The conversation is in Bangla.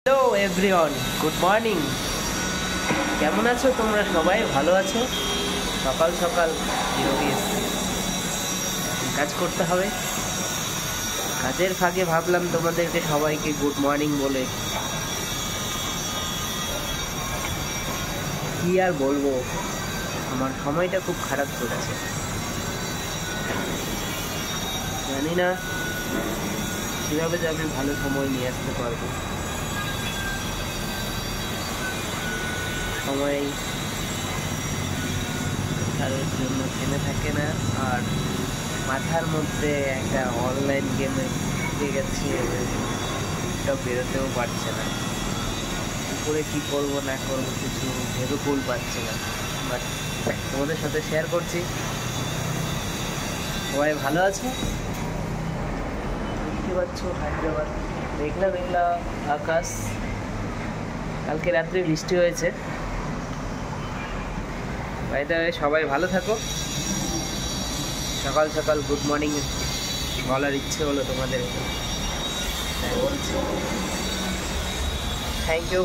Hello everyone, good morning. কেমন আছো তোমরা? সবাই ভালো আছো? সকাল সকাল বেরোবে কাজ করতে হবে। কাজের ফাঁকে ভাবলাম তোমাদেরকে সবাইকে গুড মর্নিং বলে কি আর বলবো, আমার সময়টা খুব খারাপ চলছে। জানি না কীভাবে যে আমি ভালো সময় নিয়ে আসতে পারবো। সময় কারোর জন্য থেমে থাকে না, আর মাথার মধ্যে একটা অনলাইন গেমে ঢুকে গেছে, সব বেরোতেও পারছে না। উপরে কী করবো না করবো কিছু ভেবে কুল পাচ্ছে না, বাট তোমাদের সাথে শেয়ার করছি। সবাই ভালো আছে? দেখতে পাচ্ছ হায়দ্রাবাদ মেঘলা মেঘলা আকাশ, কালকে রাত্রে বৃষ্টি হয়েছে। বাইরে সবাই ভালো থাকো। সকাল সকাল গুড মর্নিং বলার ইচ্ছে হলো তোমাদের, বলছি। Thank you.